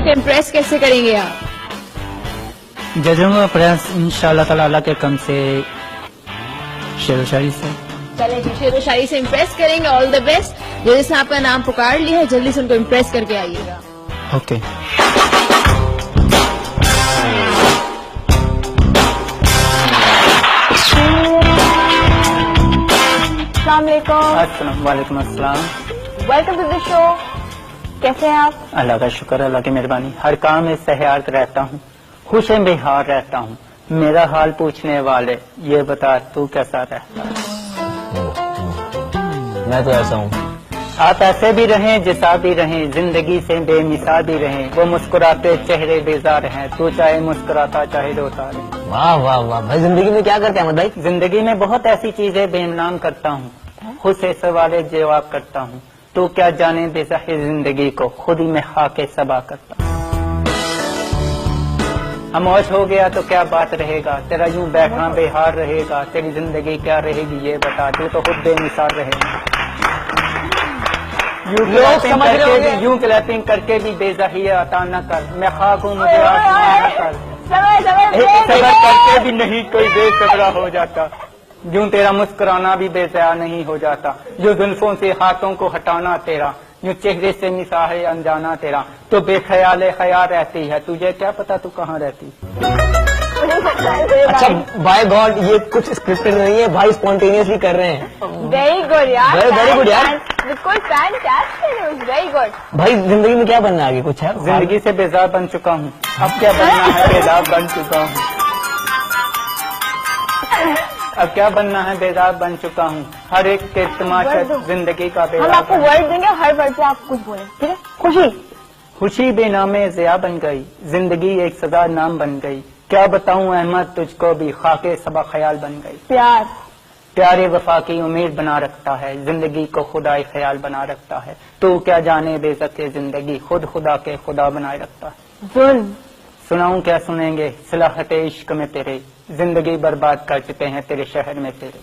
को इम्प्रेस कैसे करेंगे आप? जजों को प्रेस इंशाल्लाह ताला अल्लाह के कम से शेर व शायरी से। चले जी, शेर व शायरी से इम्प्रेस करेंगे। All the best. जजेस ने आपका नाम पुकार लिया है, जल्दी से उनको इम्प्रेस करके आइएगा। ओके। अस्सलाम वालेकुम अस्सलाम। Welcome to the show. कैसे हैं आप? अल्लाह का शुक्र, अल्लाह की मेहरबानी। हर काम में सहयार रहता हूँ, खुश बेहार रहता हूँ। मेरा हाल पूछने वाले ये बता तू कैसा रहता है? मैं तो ऐसा हूँ। आप ऐसे भी रहें जैसा भी रहें, जिंदगी से बेमिसाल भी रहें। वो मुस्कुराते चेहरे बेजार हैं, तू चाहे मुस्कुराता चाहे रोता रहे। वाह वाह वाह भाई, जिंदगी में क्या करते हैं अहमद भाई? जिंदगी में बहुत ऐसी चीजें बेईमान करता हूँ, खुद से सवाले जवाब करता हूँ। तू क्या जाने बेज़ाहिर जिंदगी को, खुद ही में खाके सबा करता हूँ। खामोश हो गया तो क्या बात रहेगा, तेरा यूं बैठना बेहार रहेगा। तेरी जिंदगी क्या रहेगी ये बता, तू तो खुद बेमिसाल रहेगा। यूं क्लैपिंग करके भी बेज़ाहिर अता न कर। मैं खाक हूँ मुझे आसमां न कर। सबर करके भी नहीं कोई बेसबरा हो जाता। यूं तेरा मुस्कुराना भी बेज़या नहीं हो जाता। जो जुल्फों से हाथों को हटाना तेरा, यूं चेहरे से मिसा है अनजाना तेरा। तो बेख्याल ख्याल रहती है, तुझे क्या पता तू कहाँ रहती। अच्छा बाय गॉड, ये कुछ स्क्रिप्टेड नहीं है भाई, स्पॉन्टेनियसली कर रहे हैं। वेरी गुड यार, वेरी गुड यार, बिल्कुल फैंटास्टिक, वेरी गुड। भाई जिंदगी में क्या बनना है आगे, कुछ है? जिंदगी से बेजार बन चुका हूँ, अब क्या बनना है बेजार बन चुका हूँ। अब क्या बनना है बेजार बन चुका हूँ। हर एक के तमाशा जिंदगी का हम बेजार। आपको वर्ड देंगे, हर वर्ड पे आप कुछ बोले, ठीक है? खुशी। खुशी बेनामे ज़िया बन गई, जिंदगी एक सदा नाम बन गई। क्या बताऊं अहमद तुझको भी, खाके सबा ख्याल बन गई। प्यार। प्यारे वफा की उम्मीद बना रखता है, जिंदगी को खुदाई ख्याल बना रखता है। तू क्या जाने बेज़त जिंदगी, खुद खुदा के खुदा बनाए रखता है। जुल्म। सुनाऊं क्या सुनेंगे सिलाहत इश्क में तेरे, जिंदगी बर्बाद कर चुके हैं तेरे शहर में तेरे।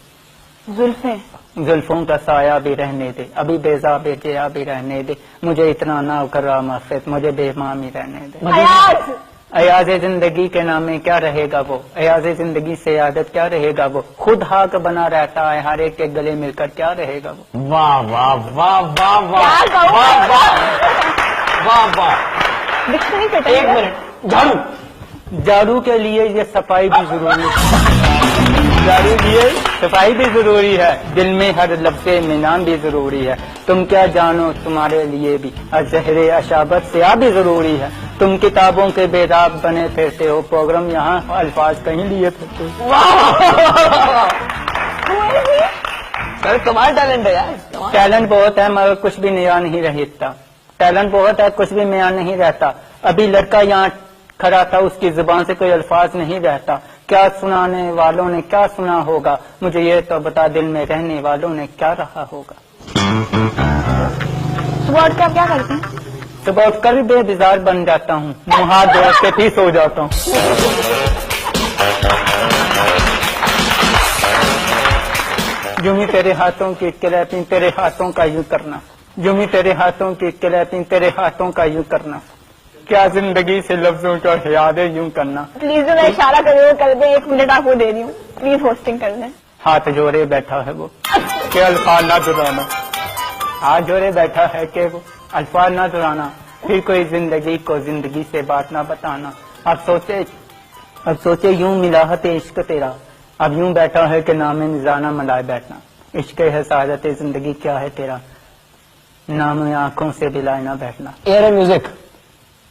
जुल्फे। जुल्फों का साया भी रहने दे, अभी बेजा बेजिया भी रहने दे। मुझे इतना ना करा माफित, मुझे बेमामी रहने दे। अयाज जिंदगी के नामे क्या रहेगा वो, अयाज जिंदगी से आदत क्या रहेगा वो। खुद हाक बना रहता है, हर एक के गले मिलकर क्या रहेगा वो। वाह वाह वाह वाह वाह वाह वाह वाह। एक मिनट, झाड़ू। झाड़ू के लिए ये सफाई भी जरूरी है, झाड़ू लिए सफाई भी जरूरी है। दिल में हर लफ्ज़े मिनान भी जरूरी है। तुम क्या जानो तुम्हारे लिए भी अजहरे अशाबत से आ भी जरूरी है। तुम किताबों के बेदाब बने फिरते हो, प्रोग्राम यहाँ अल्फाज कहीं लिए फिरते हो। सर कमाल टैलेंट है यार। टैलेंट बहुत है मगर कुछ भी नया नहीं रहता। टैलेंट बहुत है, कुछ भी नया नहीं रहता। अभी लड़का यहाँ खड़ा था, उसकी जुबान से कोई अल्फाज नहीं रहता। क्या सुनाने वालों ने क्या सुना होगा, मुझे ये तो बता दिल में रहने वालों ने क्या रहा होगा। सुबह उठ के आप क्या करते हैं? सुबह उठकर भी बेबिजार बन जाता हूँ, मुँह हाथ धो के फिर सो जाता हूँ। यूं ही तेरे हाथों की क्लैपिंग तेरे हाथों का यूं करना, यूं ही तेरे हाथों की क्लैपिंग तेरे हाथों का यूं करना। क्या जिंदगी से लफ्जों का याद है यूं करना। प्लीज मैं इशारा कर दे, 1 मिनट आपको दे रही हूँ, प्लीज होस्टिंग कर दें। हाथ जोड़े बैठा है वो, क्या अल्फाज ना दुराना। हाथ जोड़े बैठा है कि वो अल्फाज ना दुराना, फिर कोई जिंदगी को जिंदगी से बात ना बताना। अब सोचे यूं मिलाहत इश्क तेरा, अब यूं बैठा है कि नाम निजाना मलाए बैठना। इश्क है सादत जिंदगी क्या है तेरा, नाम आंखों से दिलाए ना बैठना। एयर म्यूजिक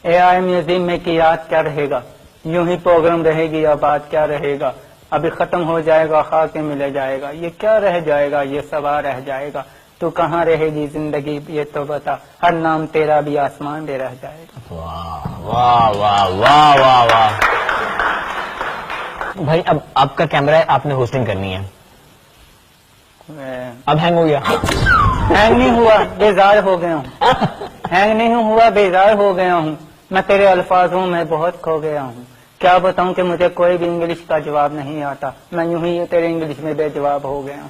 AI म्यूजिक में की याद क्या रहेगा, यूं ही प्रोग्राम रहेगी या बात क्या रहेगा। अभी खत्म हो जाएगा खाके मिले जाएगा, ये क्या रह जाएगा ये सवार रह जाएगा। तू कहाँ रहेगी जिंदगी ये तो बता, हर नाम तेरा भी आसमान में रह जाएगा। वाह वाह वाह वाह वाह वाह। भाई अब आपका कैमरा है, आपने होस्टिंग करनी है। अब हैंग हो गया? हैंग नहीं हुआ, बेजार हो गया हूँ। हैंग नहीं हुआ, बेजार हो गया हूँ। मैं तेरे अल्फाजों में बहुत खो गया हूँ। क्या बताऊं कि मुझे कोई भी इंग्लिश का जवाब नहीं आता। मैं यूं ही तेरे इंग्लिश में बेजवाब हो गया हूँ।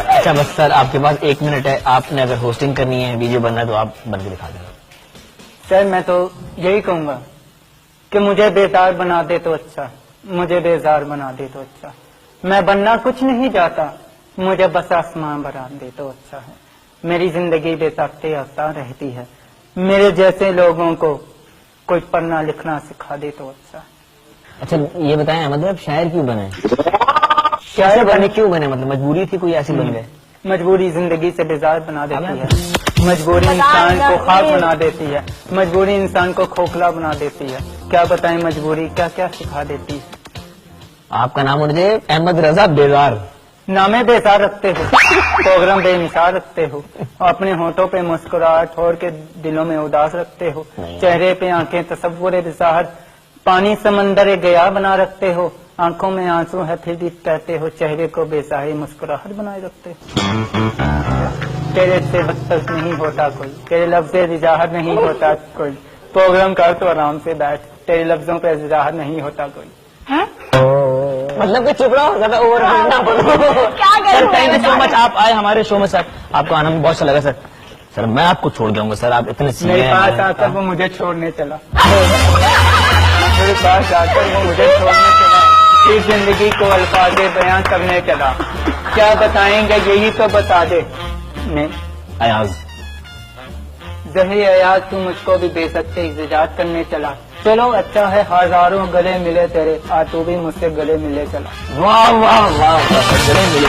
अच्छा बस सर आपके पास 1 मिनट है, आपने अगर होस्टिंग करनी है वीडियो बनना है तो आप बन के दिखा देना। सर मैं तो यही कहूँगा कि मुझे बेजार बना दे तो अच्छा, मुझे बेजार बना दे तो अच्छा। मैं बनना कुछ नहीं चाहता, मुझे बस आसमान बना दे तो अच्छा है। मेरी जिंदगी बेताकते आसान रहती है, मेरे जैसे लोगों को कोई पढ़ना लिखना सिखा दे तो अच्छा है। अच्छा ये बताएं अहमद भाई, आप शायर क्यों बने? शायर बने क्यों बने? मतलब मजबूरी थी कोई, ऐसी बन गए? मजबूरी जिंदगी से बेजार बना देती है, मजबूरी इंसान को खाक बना देती है, मजबूरी इंसान को खोखला बना देती है। क्या बताएं मजबूरी क्या क्या सिखा देती है। आपका नाम मुझे अहमद रजा बेजार, नामे बेजार रखते हो, प्रोग्राम बेमिसाल रखते हो, अपने होठों पे मुस्कुराहट छोड़ के दिलों में उदास रखते हो, चेहरे पे आंखें तसव्वुर बिसाहत, पानी समंदर गया बना रखते हो, आंखों में आंसू है फिर भी कहते हो, चेहरे को बेसहाय मुस्कुराहट बनाए रखते हो। तेरे से बदतर नहीं होता कोई, तेरे लफ्ज़े इजाहर नहीं होता कोई, प्रोग्राम कर तो आराम से बैठ, तेरे लफ्जों पे इजाहर नहीं होता कोई। मतलब कि चुप रहो, ज्यादा ओवर ना बोलो। Sir thank you so much, आप आए हमारे शो में सर, आपको आना में बहुत अच्छा लगा सर। सर मैं आपको छोड़ जाऊंगा सर, आप इतने मेरे पास आकर वो मुझे छोड़ने चला, मेरे पास आकर वो मुझे छोड़ने चला, इस जिंदगी को अल्फाज़े बयां करने चला। क्या बताएंगे यही तो बता दे। नहीं अयाज, जही अयाज तू मुझको भी बेसकते इज़्ज़ात करने चला। चलो अच्छा है हजारों गले मिले तेरे, आ तू भी मुझसे गले मिले चला। वाह वाह वाह, गले मिले।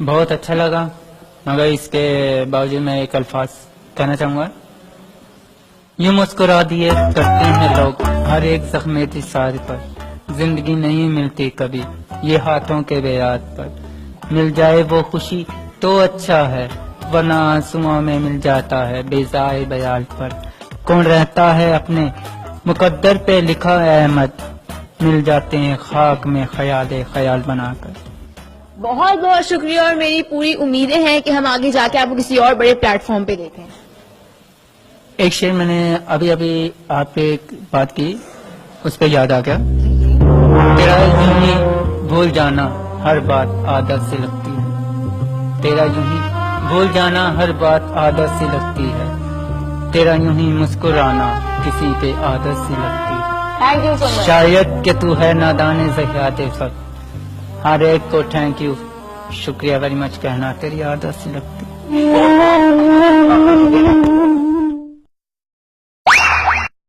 बहुत अच्छा लगा, मगर इसके बावजूद मैं एक अल्फाज कहना चाहूंगा। यूं मुस्कुरा दिए करते हैं लोग हर एक जख्मे थी सार पर, जिंदगी नहीं मिलती कभी ये हाथों के बेयाद पर, मिल जाए वो खुशी तो अच्छा है, वरना आंसुओं में मिल जाता है बेजाए बयाल पर। कौन रहता है अपने मुकद्दर पे लिखा अहमद, मिल जाते हैं खाक में ख्याल बनाकर। बहुत बहुत शुक्रिया, और मेरी पूरी उम्मीदें हैं कि हम आगे जाके आपको किसी और बड़े प्लेटफॉर्म पे देखें। एक शेर मैंने अभी अभी आप पे एक बात की, उस पे याद आ गया। तेरा यूं ही भूल जाना हर बात आदत से लगती है, तेरा यूं ही भूल जाना हर बात आदत से लगती है, तेरा यूं ही मुस्कुराना किसी पे आदत से लगती है। Thank you so much. शायद कि तू है नादाने ज़हियाते फक, हर एक को थैंक यू शुक्रिया वेरी मच कहना तेरी आदत से लगती है।